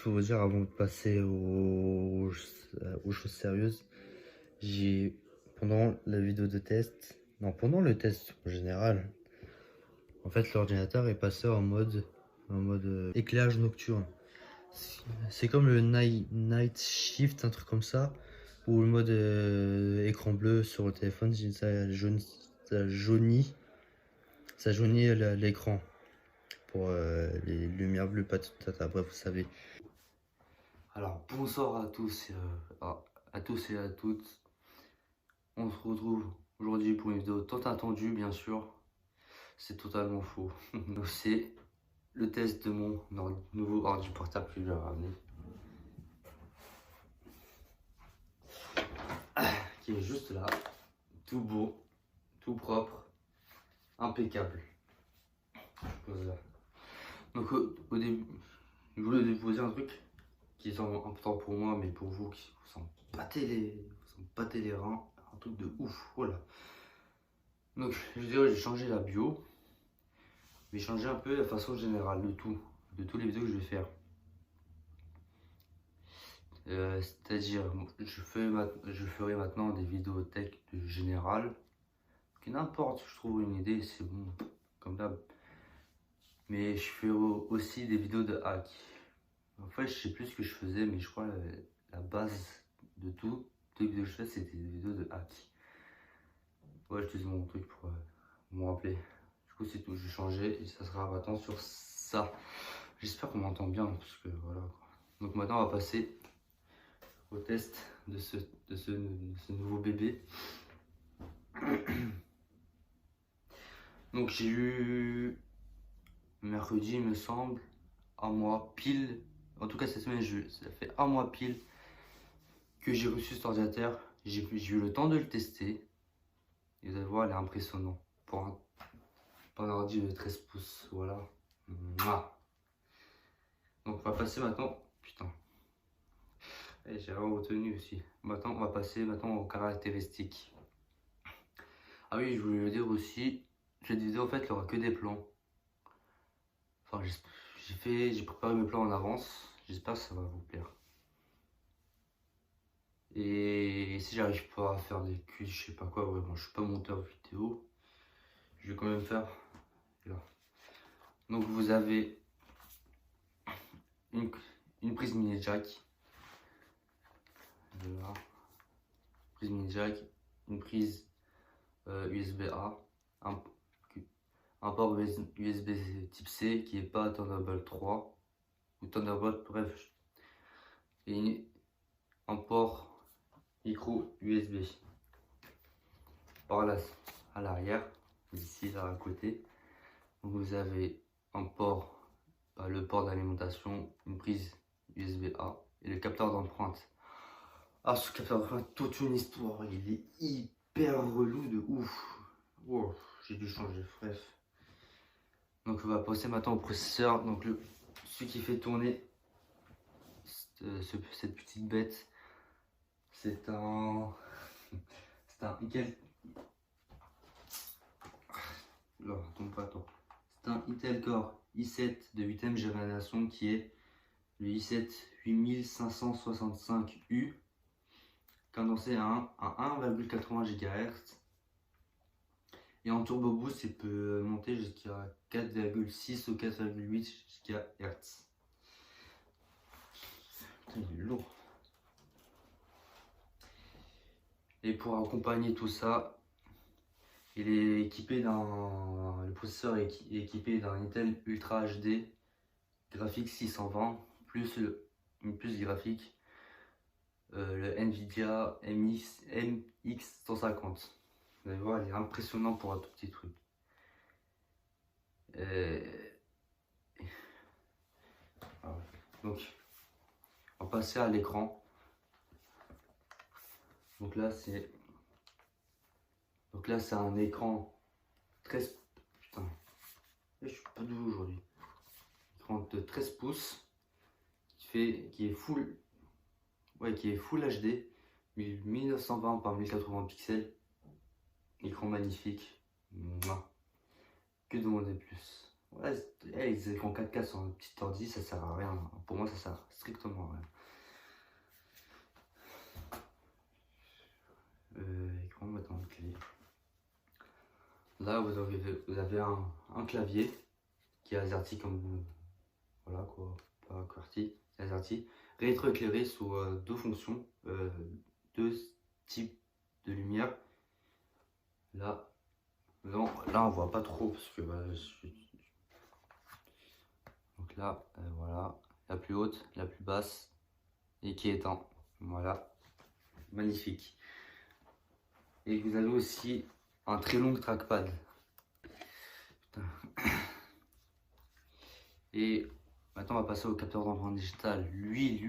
pour vous dire avant de passer aux choses sérieuses, j'ai pendant la vidéo de test, non pendant le test en général, en fait l'ordinateur est passé en mode éclairage nocturne. C'est comme le night shift, un truc comme ça, ou le mode écran bleu sur le téléphone, ça jaunit, l'écran pour les lumières bleues, pas tout à bref, vous savez. Alors bonsoir à tous, à tous et à toutes. On se retrouve aujourd'hui pour une vidéo tant attendue, bien sûr. C'est totalement faux. Donc c'est le test de mon nouveau ordi portable que j'ai ramené, qui est juste là, tout beau, tout propre, impeccable. Je pose là. Donc au début, je voulais vous dire un truc qui est important pour moi, mais pour vous qui vous en battez les reins, un truc de ouf, voilà. Donc je dirais j'ai changé la bio, mais changer un peu la façon générale de tous les vidéos que je vais faire. C'est-à-dire, je ferai maintenant des vidéos tech de général, que n'importe, je trouve une idée, c'est bon, comme d'hab. Mais je ferai aussi des vidéos de hack. En fait, je sais plus ce que je faisais, mais je crois la base de toutes les vidéos que je fais, c'était des vidéos de hack. Ouais, j'utilise mon truc pour me rappeler. Du coup, c'est tout, je vais changer et ça sera maintenant sur ça. J'espère qu'on m'entend bien, parce que voilà. Donc maintenant, on va passer au test de ce nouveau bébé. Donc j'ai eu mercredi, il me semble, un mois pile. En tout cas, cette semaine, ça fait un mois pile que j'ai reçu cet ordinateur. J'ai eu le temps de le tester. Et vous allez voir, il est impressionnant. Pour un ordi de 13 pouces, voilà. Mouah. Donc on va passer maintenant. Putain. Et j'ai rien retenu aussi. Maintenant, on va passer aux caractéristiques. Ah oui, je voulais le dire aussi. Cette vidéo, en fait, il n'y aura que des plans. Enfin, j'ai préparé mes plans en avance. J'espère que ça va vous plaire. Et si j'arrive pas à faire des cuts, je sais pas quoi, vraiment, je suis pas monteur vidéo. Je vais quand même faire là. Donc vous avez une prise mini jack. Voilà. Prise mini jack, une prise USB-A, un port USB type C qui est pas Thunderbolt 3 ou Thunderbolt, bref, et un port micro USB par là à l'arrière, ici là à côté. Donc vous avez un port, le port d'alimentation, une prise USB-A et le capteur d'empreinte. Ah, ce capteur d'empreinte, toute une histoire, il est hyper relou de ouf. Wow, j'ai dû changer, bref. Donc on va passer maintenant au processeur. Donc celui qui fait tourner cette petite bête, c'est un Intel. Non, tombe pas toi. C'est un Intel Core i7 de 8ème génération qui est le i7 8565U, cadencé à 1,80 GHz. Et en turbo boost, il peut monter jusqu'à 4,6 ou 4,8 GHz. Putain, il est lourd. Et pour accompagner tout ça, le processeur est équipé d'un Intel Ultra HD graphique 620 plus une puce graphique, le Nvidia MX 150. Vous allez voir, il est impressionnant pour un tout petit truc. Donc, on va passer à l'écran. Donc là, c'est un écran 13. Putain, je suis pas doux aujourd'hui. Écran de 13 pouces qui est full HD, 1920 par 1080 pixels. Écran magnifique. Mouah. Que demander plus? Ouais, les écrans 4K sur un petit ordi, ça sert à rien. Pour moi, ça sert strictement à rien. Écran, maintenant, clé. Là, vous avez un clavier qui est AZERTY comme. Voilà quoi, pas QWERTY, AZERTY. Rétroéclairé sous deux fonctions, deux types de lumière. Là, non, là on voit pas trop parce que bah, donc là, voilà, la plus haute, la plus basse et qui est éteint. Voilà, magnifique. Et vous avez aussi un très long trackpad. Putain. Et maintenant, on va passer au capteur d'empreinte digitale. Lui,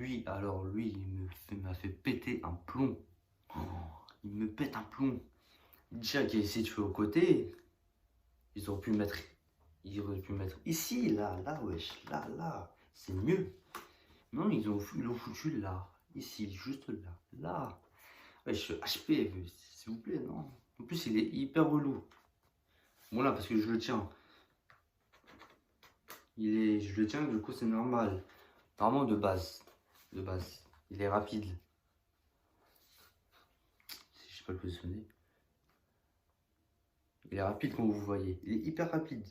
il m'a fait péter un plomb. Oh, il me pète un plomb. Déjà qu'il y a ici, tu fais au côté, ils auraient pu mettre. Ils auraient pu mettre ici, là, wesh, là. C'est mieux. Non, ils l'ont foutu là, ici, juste là, là. Wesh, HP, s'il vous plaît, non. En plus, il est hyper relou. Bon, là, parce que je le tiens. Je le tiens, du coup, c'est normal. Normalement, de base. Il est rapide. Si je sais pas le positionner. Il est rapide, comme vous voyez. Il est hyper rapide.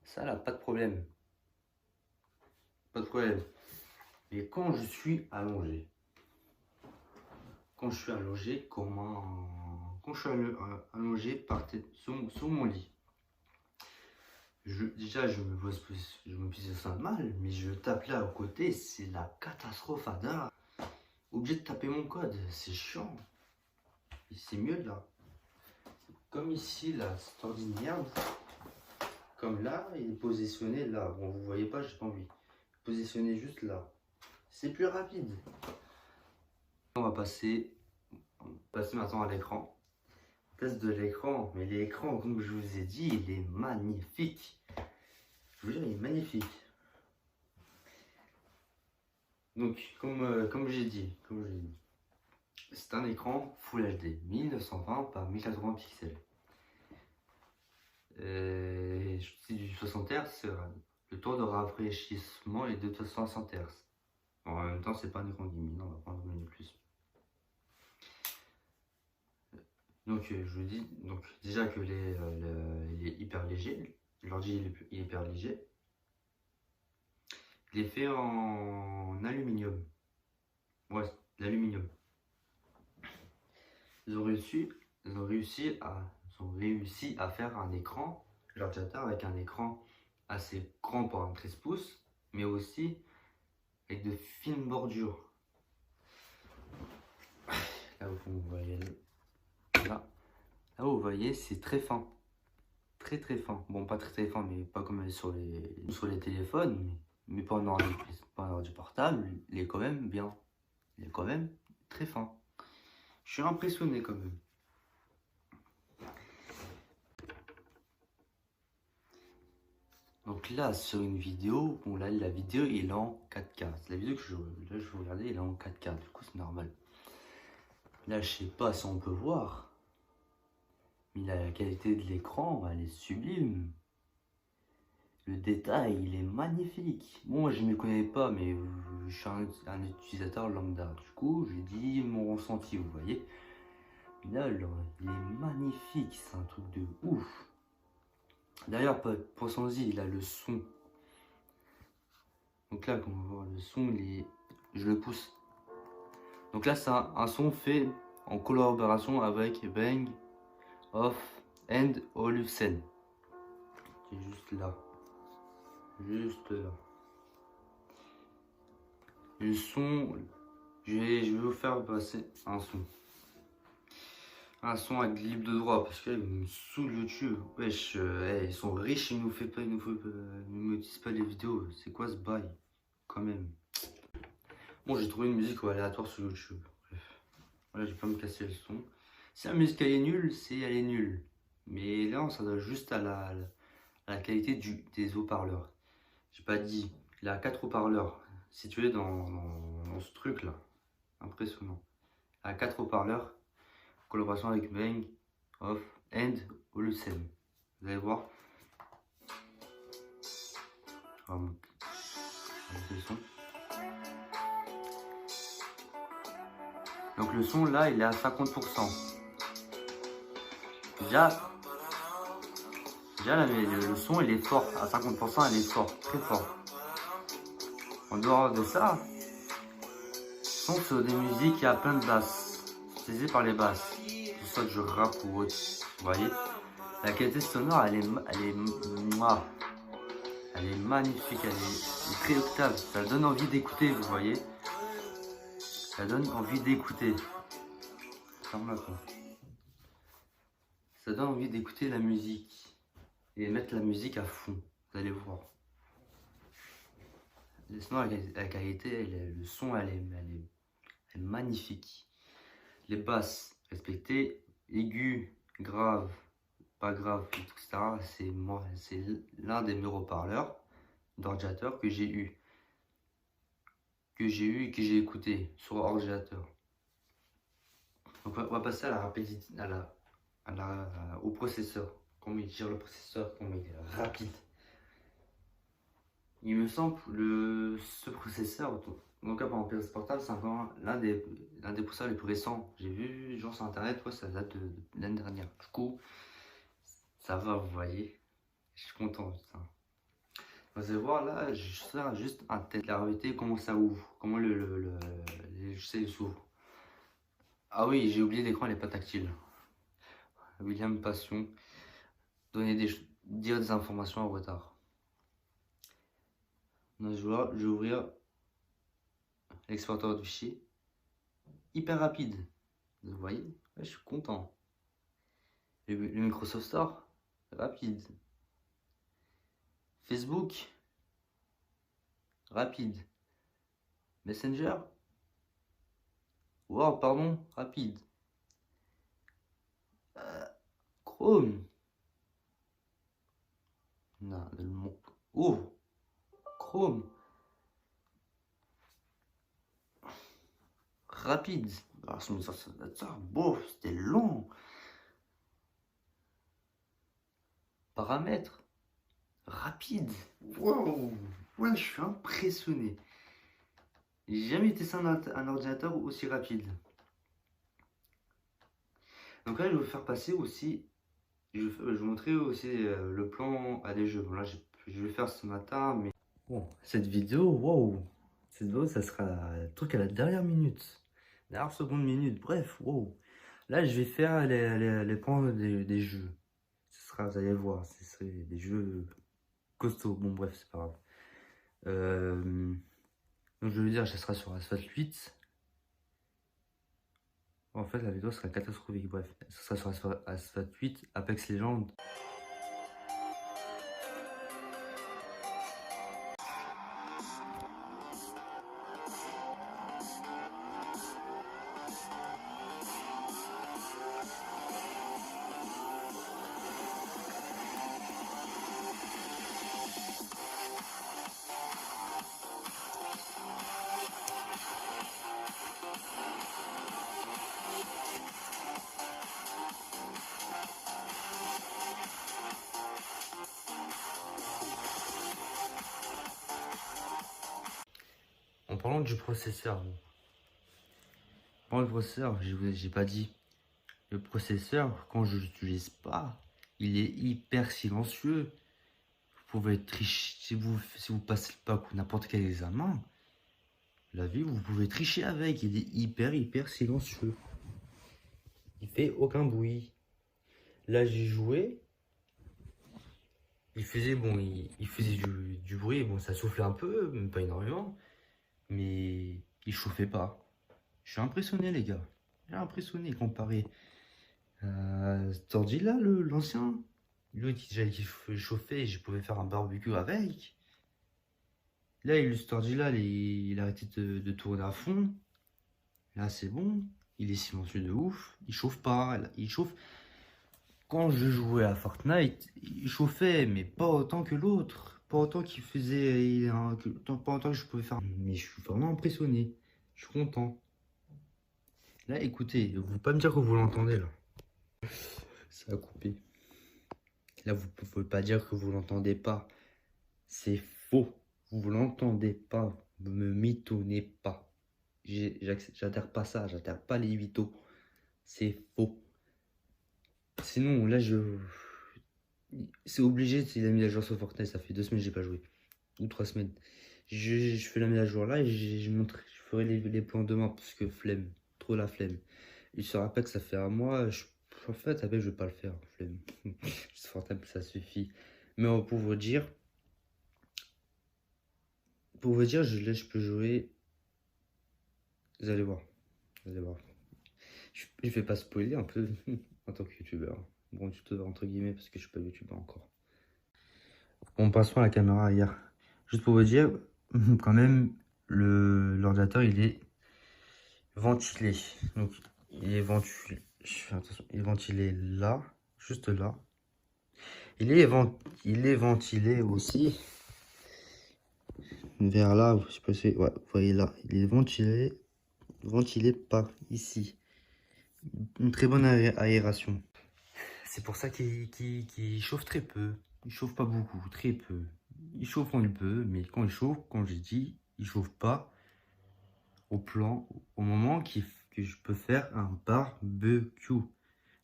Ça, là, pas de problème. Pas de problème. Et quand je suis allongé, quand je suis allongé sur mon lit, déjà je me positionne mal, mais je tape là à côté, c'est la catastrophe à dar. Obligé de taper mon code, c'est chiant. Et c'est mieux là. Comme ici, là, c'est ordinaire. Comme là, il est positionné là. Bon, vous voyez pas, j'ai pas envie. Positionné juste là. C'est plus rapide. On va passer maintenant à l'écran. Test de l'écran, mais l'écran, comme je vous ai dit, il est magnifique. Je vous dis, il est magnifique. Donc, comme j'ai dit, c'est un écran Full HD 1920 par 1080 pixels. C'est du 60 Hz, le taux de rafraîchissement est de 260 Hz. Bon, en même temps, c'est pas un écran gaming, on va prendre une plus. Donc, je vous dis donc, déjà que il est hyper léger, l'ordi il est hyper léger. Il est fait en aluminium. Ouais, l'aluminium. Ils ont réussi à faire un écran, l'ordinateur avec un écran assez grand pour un 13 pouces, mais aussi avec de fines bordures. Là où vous voyez, là où vous voyez, c'est très fin. Très fin. Bon, pas très fin, mais pas comme sur les téléphones, mais pas un ordi portable, il est quand même bien. Il est quand même très fin. Je suis impressionné quand même. Donc là, sur une vidéo, bon là, la vidéo il est en 4K. C'est la vidéo que je vais regarder, il est en 4K, du coup c'est normal. Là, je sais pas si on peut voir, mais la qualité de l'écran, elle est sublime. Le détail, il est magnifique. Bon, moi je ne m'y connais pas, mais je suis un utilisateur lambda. Du coup, j'ai dit mon ressenti, vous voyez. Là, il est magnifique, c'est un truc de ouf. D'ailleurs, pensons-y, il a le son. Donc là, comme on voit, le son, je le pousse. Donc là, c'est un son fait en collaboration avec Bang of and Olufsen. C'est juste là. Juste là. Le son, je vais vous faire passer un son. Un son avec libre de droit parce qu'ils me saoulent YouTube. Wesh, ils sont riches, ils nous disent pas les vidéos. C'est quoi ce bail? Quand même. Bon, j'ai trouvé une musique aléatoire sur YouTube. Bref. Voilà, je vais pas me casser le son. Si la musique elle est nulle, elle est nulle. Mais là, on s'adresse juste à la qualité des haut-parleurs. J'ai pas dit. Il a 4 haut-parleurs situés dans ce truc là. Impressionnant. Il a 4 haut-parleurs. Collaboration avec Bang of and Olufsen. Vous allez voir. On va monter le son. Donc le son là il est à 50%. Déjà le son il est fort, à 50% il est fort, très fort. En dehors de ça, le son c'est des musiques, il y a plein de basses, saisies par les basses, que ce soit du rap ou autre, vous voyez. La qualité sonore elle est magnifique, elle est très octave, ça donne envie d'écouter, vous voyez. Ça donne envie d'écouter. Ça donne envie d'écouter la musique et mettre la musique à fond, vous allez voir. Sinon la qualité, le son elle est magnifique. Les basses respectées, aigus, grave, pas grave, etc. C'est l'un des meilleurs haut-parleurs d'ordinateur que j'ai eu. Et que j'ai écouté sur ordinateur. Donc on va passer à la rapidité, au processeur. Comment il gère le processeur, comment il est rapide. Il me semble que ce processeur, donc par exemple PS Portable, c'est encore l'un des processeurs les plus récents. J'ai vu genre sur internet, ouais, ça date de l'année dernière. Du coup, ça va, vous voyez. Je suis content. Putain. Vous allez voir là, je sers juste un test. La réalité, comment ça ouvre, comment je sais, il s'ouvre. Ah oui, j'ai oublié l'écran, il n'est pas tactile. William Passion, dire des informations en retard. Donc, je vais ouvrir l'exporteur de fichier. Hyper rapide. Vous voyez, ouais, je suis content. Le Microsoft Store, rapide. Facebook, rapide. Messenger, wow, pardon, rapide. Chrome. Non, le mot. Ouvre. Chrome. Rapide. Ah, ça, bof, c'était long. Paramètres. Rapide. Wow. Ouais, je suis impressionné. J'ai jamais été sur un ordinateur aussi rapide. Donc là, je vais vous faire passer aussi. Je vais vous montrer aussi le plan à des jeux. Bon, là, je vais le faire ce matin, mais bon, cette vidéo, wow, cette vidéo, ça sera le truc à la dernière minute, dernière seconde minute. Bref, wow. Là, je vais faire les plans des jeux. Ce sera, vous allez voir, ce serait des jeux costauds. Bon, bref, c'est pas grave. Donc, je veux dire, ça sera sur Asphalt 8. En fait, la vidéo sera catastrophique. Bref, ce sera sur Asphalt 8, Apex Legends. En parlant du processeur, j'ai pas dit. Le processeur, quand je l'utilise pas, il est hyper silencieux. Vous pouvez tricher si vous passez le bac ou n'importe quel examen. La vie, vous pouvez tricher avec. Il est hyper silencieux. Il fait aucun bruit. Là, j'ai joué. Il faisait du bruit. Bon, ça soufflait un peu, mais pas énormément. Mais il chauffait pas. Je suis impressionné, les gars. J'ai impressionné comparé à cet ordi-là, l'ancien. Lui, il chauffait, je pouvais faire un barbecue avec. Là, cet ordi-là, il a arrêté de tourner à fond. Là, c'est bon. Il est silencieux de ouf. Il chauffe pas. Il chauffe. Quand je jouais à Fortnite, il chauffait, mais pas autant que l'autre. Pas autant qu'il faisait. Pas autant que je pouvais faire. Mais je suis vraiment impressionné. Je suis content. Là, écoutez, vous pouvez pas me dire que vous l'entendez là. Ça a coupé. Là, vous pouvez pas dire que vous l'entendez pas. C'est faux. Vous l'entendez pas, vous me mitonnez pas. J'adhère pas ça, j'adhère pas les Vito. C'est faux. Sinon, là, c'est obligé, c'est la mise à jour sur Fortnite, ça fait 2 semaines que j'ai pas joué. Ou 3 semaines. Je fais la mise à jour là et je ferai les plans demain parce que flemme, trop la flemme. Il se rappelle que ça fait un mois, en fait, après, je vais pas le faire, flemme. Juste Fortnite, ça suffit. Mais pour vous dire, là, je peux jouer. Vous allez voir, vous allez voir. Je vais pas spoiler un peu en tant que youtubeur. Bon, youtubeur entre guillemets parce que je suis pas youtubeur encore. Bon, passons à la caméra arrière. Juste pour vous dire, quand même, l'ordinateur il est ventilé. Donc il est ventilé. Je fais attention, il est ventilé là, juste là. Il est ventilé aussi vers là. Je sais pas si, ouais, vous voyez là, il est ventilé par ici. Une très bonne aération. C'est pour ça qu'il chauffe très peu. Il chauffe pas beaucoup, très peu. Il chauffe quand il peut, mais quand il chauffe, comme j'ai dit, il chauffe pas au moment que je peux faire un barbecue.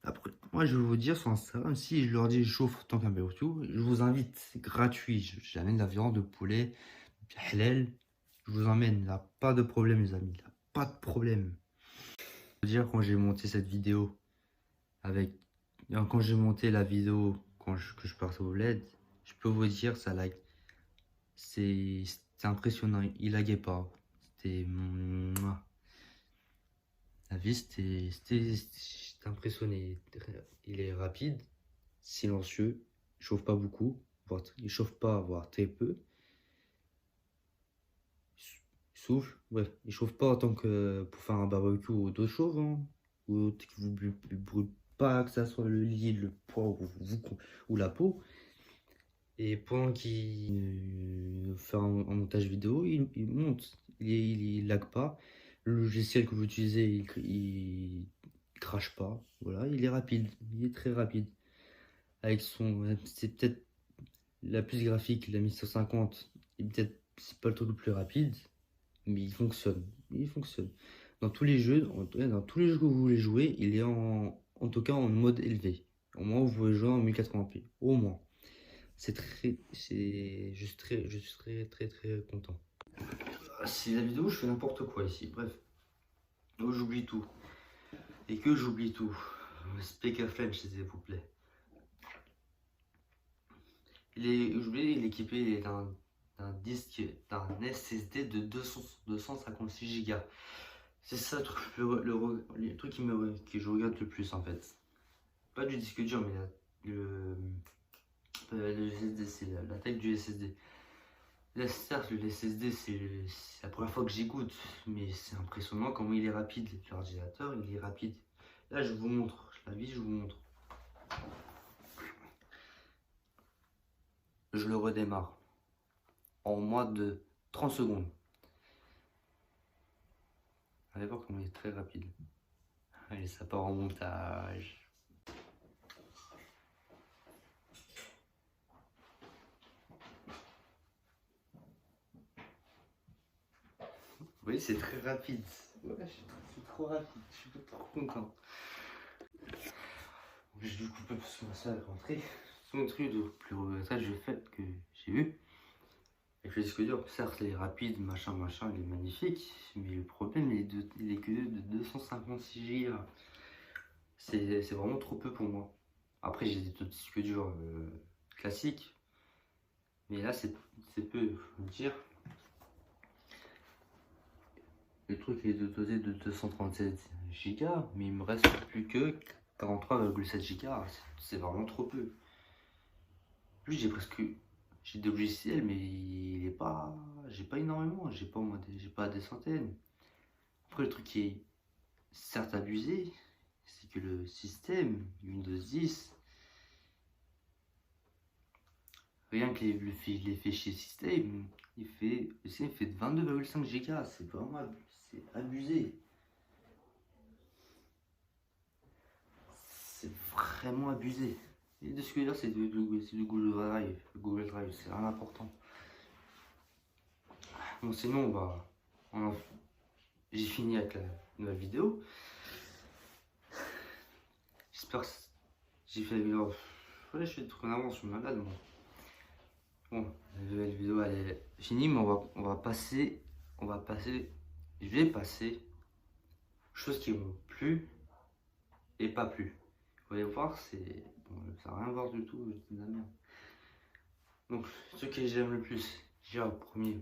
Après, moi je vais vous dire sur Instagram, si je leur dis je chauffe tant qu'un barbecue, je vous invite, c'est gratuit. J'amène de la viande de poulet, halal, je vous emmène, il n'y a pas de problème les amis, il n'y a pas de problème. Je veux dire quand j'ai monté cette vidéo avec quand j'ai monté la vidéo que je partais au LED, je peux vous dire ça lag. C'est impressionnant, il laguait pas. C'était la vie, j'étais impressionné. Il est rapide, silencieux, il chauffe pas beaucoup, il chauffe pas, voire très peu. Il souffle, ouais, il chauffe pas autant que pour faire un barbecue ou d'autres choses, hein, ou qui vous brûle pas, que ça soit le lit, le poids ou la peau. Et pendant qu'il fait un montage vidéo, il monte, il lag pas. Le logiciel que vous utilisez, il crache pas. Voilà, il est rapide, il est très rapide. Avec c'est peut-être la plus graphique, la 1150, et peut-être c'est pas le truc le plus rapide, mais il fonctionne. Il fonctionne. Dans tous les jeux, dans tous les jeux que vous voulez jouer, il est en tout cas en mode élevé. Au moins, vous pouvez jouer en 1080p. Au moins. Je suis très content. C'est la vidéo, je fais n'importe quoi ici. Bref. Donc j'oublie tout. Et que j'oublie tout. Speak a French, s'il vous plaît. Il est équipé d'un disque, d'un SSD de 256 Go. C'est ça le truc que je regarde le plus en fait. Pas du disque dur, mais le SSD, c'est la taille du SSD. Là, certes, le SSD, c'est la première fois que j'écoute, mais c'est impressionnant comment il est rapide. L'ordinateur, il est rapide. Là, je vous montre. La vie, je vous montre. Je le redémarre en moins de 30 secondes. Allez voir comment il est très rapide. Allez, ça part en montage. Oui, c'est très rapide. Ouais, c'est trop rapide. Je suis trop content. J'ai dû couper parce que ma soeur est rentrée. Son truc de plus regrettable que j'ai eu. Avec le disque dur, certes, il est rapide, machin, il est magnifique. Mais le problème, il est que de 256 Go. C'est vraiment trop peu pour moi. Après, j'ai des disques durs classiques. Mais là, c'est peu, faut me dire. Le truc est doté de 237 Go, mais il me reste plus que 43,7 Go. C'est vraiment trop peu. Plus j'ai des logiciels, mais j'ai pas énormément. J'ai pas des centaines. Après, le truc qui est certes abusé, c'est que le système Windows 10, rien que les fichiers système, il fait 22,5 Go. C'est abusé. C'est vraiment abusé. Et de ce que là, c'est du Google Drive. Le Google Drive, c'est vraiment important. Bon, sinon, on en- j'ai fini avec la nouvelle vidéo. J'espère que j'ai fait la vidéo. Ouais, je fais des trucs en avance, je suis malade, moi. Bon, la nouvelle vidéo, elle est finie, mais on va passer. Je vais passer choses qui m'ont plu et pas plu. Vous allez voir, bon, ça n'a rien à voir du tout, c'est de la merde. Donc, ce que j'aime le plus, déjà,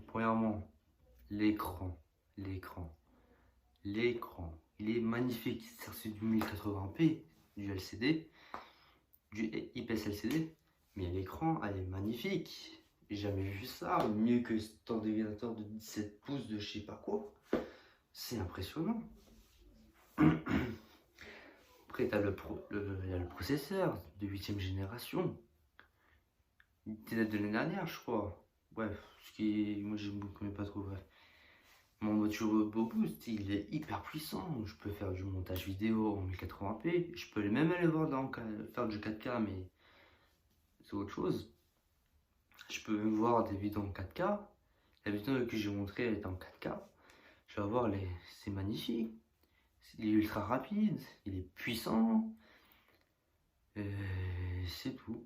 premièrement, l'écran. L'écran, il est magnifique. C'est du 1080p, du LCD, du IPS LCD, mais l'écran, elle est magnifique. J'ai jamais vu ça, mieux que cet ordinateur de 17 pouces de je sais pas quoi. C'est impressionnant. Après, t'as il y a le processeur de 8ème génération. Il date de l'année dernière, je crois. Bref, moi je ne connais pas trop, bref. Mon Turbo Boost, il est hyper puissant. Je peux faire du montage vidéo en 1080p. Je peux même aller voir faire du 4K, mais c'est autre chose. Je peux voir des vidéos en 4K. La vidéo que j'ai montrée, elle est en 4K. Je vais voir c'est magnifique. Il est ultra rapide, il est puissant. C'est tout.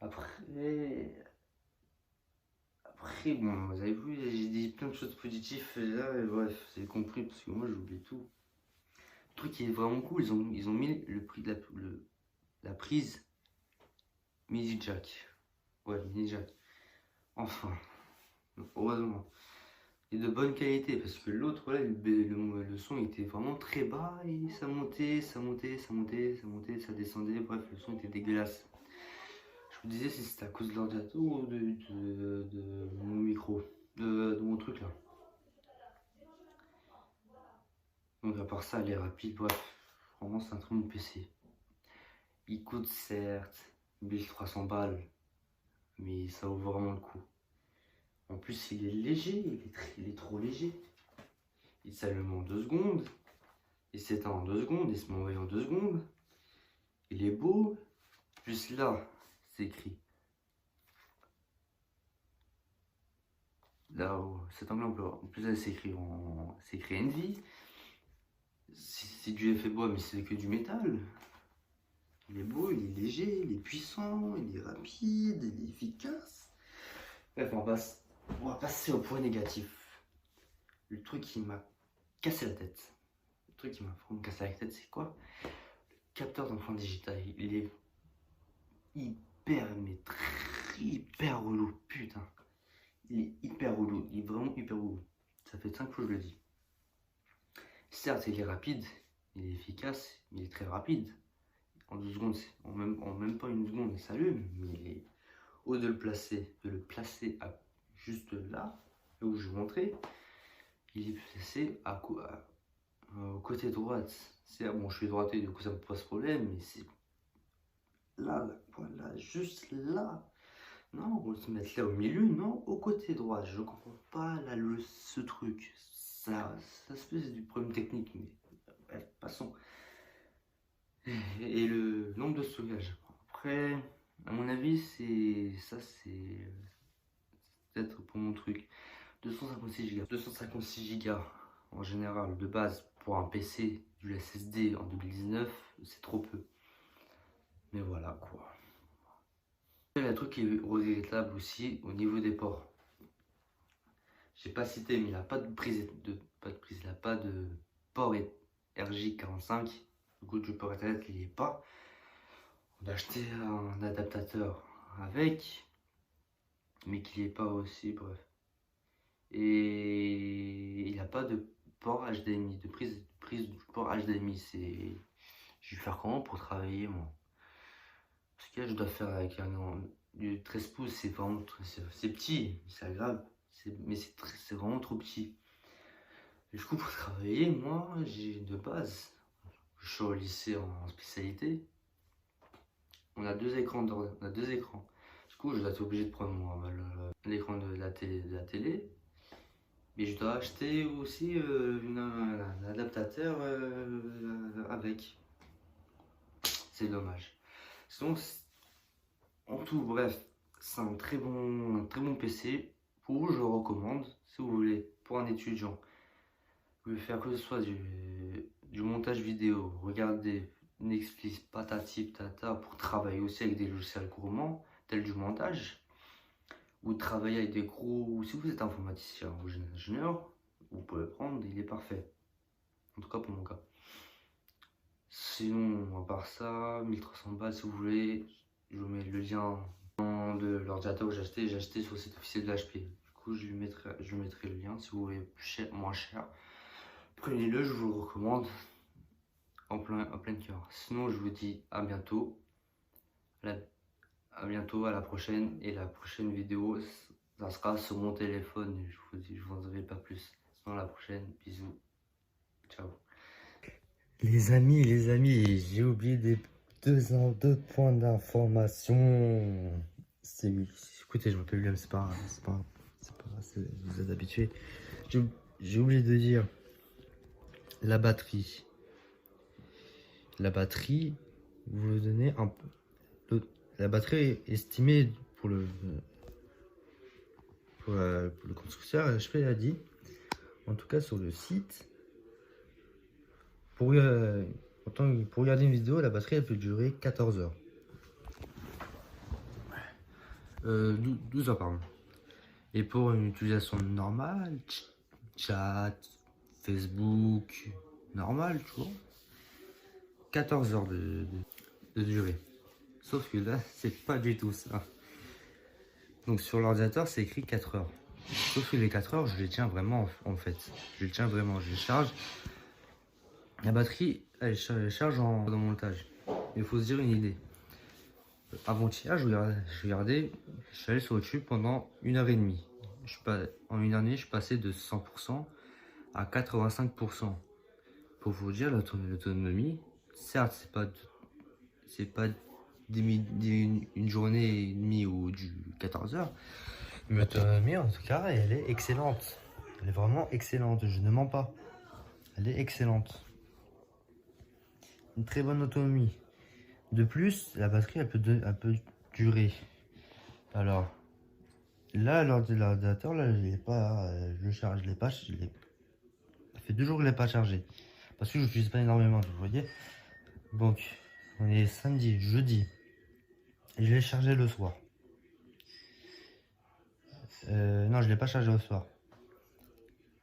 Après, bon, vous avez vu, j'ai dit plein de choses positives là, et bref, vous avez compris parce que moi j'oublie tout. Le truc qui est vraiment cool, ils ont mis le prix de la prise mini jack. Ouais, mini jack. Enfin, heureusement. Et de bonne qualité parce que l'autre, là, le son était vraiment très bas et ça montait, ça descendait. Bref, le son était dégueulasse. Je vous disais si c'était à cause de l'ordinateur ou de mon micro, de mon truc là. Donc à part ça, elle est rapide, bref, vraiment c'est un très bon PC. Il coûte certes 1300 balles, mais ça vaut vraiment le coup. En plus il est léger, il est trop léger. Il s'allume en 2 secondes, il s'éteint en 2 secondes, il se met en veille en 2 secondes. Il est beau, plus là, c'est écrit. Là, cet angle en plus là c'est écrit Envy. C'est du effet bois, mais c'est que du métal. Il est beau, il est léger, il est puissant, il est rapide, il est efficace. Bref, on va passer au point négatif. Le truc qui m'a cassé la tête. Le truc qui m'a vraiment cassé la tête, c'est quoi? Le capteur d'empreinte digitale. Il est hyper relou. Putain. Il est hyper relou. Il est vraiment hyper relou. Ça fait 5 fois que je le dis. Certes, il est rapide, il est efficace, mais il est très rapide. En 2 secondes, en même pas une seconde, il s'allume, mais de le placer juste là où je vous montrais, il est placé au côté droite. Bon, je suis droitier, du coup ça me pose problème, mais c'est là, voilà, juste là. Non, on va se mettre là au milieu, non, au côté droit. Je comprends pas là ce truc. Ça se fait, c'est du problème technique, mais bref, passons. Et le nombre de stockage. Après, à mon avis, c'est peut-être pour mon truc. 256 Go. 256 Go en général, de base, pour un PC, du SSD en 2019, c'est trop peu. Mais voilà quoi. Il y a un truc qui est regrettable aussi au niveau des ports. J'ai pas cité, mais il n'a pas de prise, il n'a pas de port RJ45. Du coup, du port Ethernet, il n'y est pas. On a acheté un adaptateur avec, mais qui n'est pas aussi, bref. Et il n'a pas de port HDMI, de prise du port HDMI. Je vais faire comment pour travailler moi? Parce que là, je dois faire avec du 13 pouces, c'est vraiment c'est petit, c'est agréable, mais c'est vraiment trop petit. Et du coup, pour travailler, moi, j'ai de base, je suis au lycée en spécialité. On a 2 écrans, on a 2 écrans. Du coup, je dois être obligé de prendre l'écran de la télé. Mais je dois acheter aussi un adaptateur avec. C'est dommage. Sinon, en tout, bref, C'est un très bon PC. Pour vous, je le recommande. Si vous voulez, pour un étudiant, vous voulez faire que ce soit du montage vidéo, regarder Netflix, patati patata, pour travailler aussi avec des logiciels gourmands, tels du montage, ou travailler avec des gros. Si vous êtes informaticien ou ingénieur, vous pouvez le prendre, il est parfait. En tout cas pour mon cas. Sinon, à part ça, 1300 balles si vous voulez, je vous mets le lien de l'ordinateur que j'ai acheté sur le site officiel de l'HP. Du coup, je lui mettrai le lien si vous voulez moins cher. Prenez-le, je vous le recommande en plein cœur. Sinon, je vous dis à bientôt. À bientôt, à la prochaine. Et la prochaine vidéo, ça sera sur mon téléphone. Je vous en dirai pas plus. Sinon, à la prochaine. Bisous. Ciao. Les amis, j'ai oublié deux points d'information. Écoutez, je m'appelle William, c'est pas, vous êtes habitués. J'ai oublié de dire la batterie. La batterie, vous donnez un peu. La batterie estimée pour le constructeur, HP a dit, en tout cas sur le site, pour regarder une vidéo, la batterie elle peut durer 14 heures. 12 heures, pardon. Et pour une utilisation normale, chat, Facebook, normal, tu vois, 14 heures de durée. Sauf que là, c'est pas du tout ça. Donc sur l'ordinateur, c'est écrit 4 heures. Sauf que les 4 heures, je les tiens vraiment en fait. Je les tiens vraiment, je les charge. La batterie, elle charge dans mon montage. Il faut se dire une idée. Avant-hier, je suis allé sur YouTube pendant 1h30. En une année, je suis passé de 100% à 85%. Pour vous dire, l'autonomie, certes, c'est pas une journée et demie ou du 14 heures. Mais l'autonomie, en tout cas, elle est excellente. Elle est vraiment excellente, je ne mens pas. Elle est excellente. Une très bonne autonomie. De plus, la batterie, elle peut durer. Alors, là, l'ordinateur, là, je le charge, ça fait 2 jours que je l'ai pas chargé. Parce que je n'utilise pas énormément, vous voyez. Donc, on est samedi, jeudi. Et je l'ai chargé le soir. Non, je l'ai pas chargé le soir.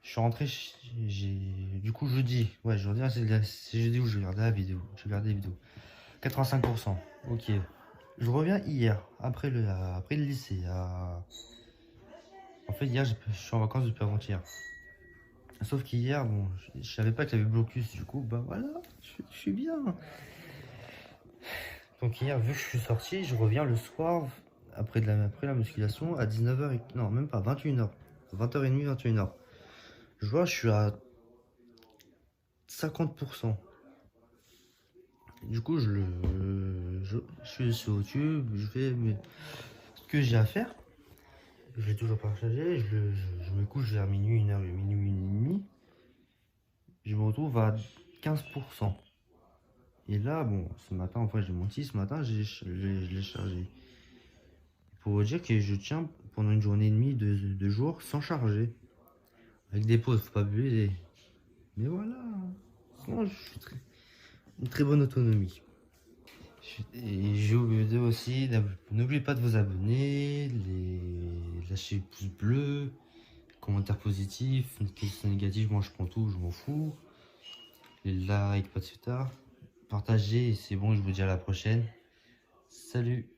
Je suis rentré, du coup jeudi. Ouais, jeudi, c'est jeudi où je regardais la vidéo. Je regardais les vidéos. 85%. Ok. Je reviens hier, après le lycée. En fait, hier, je suis en vacances depuis avant-hier. Sauf qu'hier, bon, je savais pas qu'il y avait blocus. Du coup, bah voilà, je suis bien. Donc hier, vu que je suis sorti, je reviens le soir, après la musculation, à 19h, non, même pas, 21h. 20h30, 21h. Je vois, je suis à 50%. Du coup, je suis sur YouTube, je fais ce que j'ai à faire. Je l'ai toujours partagé, je me couche vers minuit, 1h, minuit, 1h30. Je me retrouve à 15%. Et là, bon, ce matin, en fait, j'ai menti, ce matin, je l'ai chargé. Pour vous dire que je tiens pendant une journée et demie, 2 jours, sans charger. Avec des pauses, faut pas abuser. Mais voilà. Sinon, je suis une très bonne autonomie. Et j'ai oublié aussi, n'oubliez pas de vous abonner, lâcher pouce bleu, commentaires positifs, questions négatives, moi je prends tout, je m'en fous. Les likes, pas de tard. Partagez, c'est bon, je vous dis à la prochaine. Salut!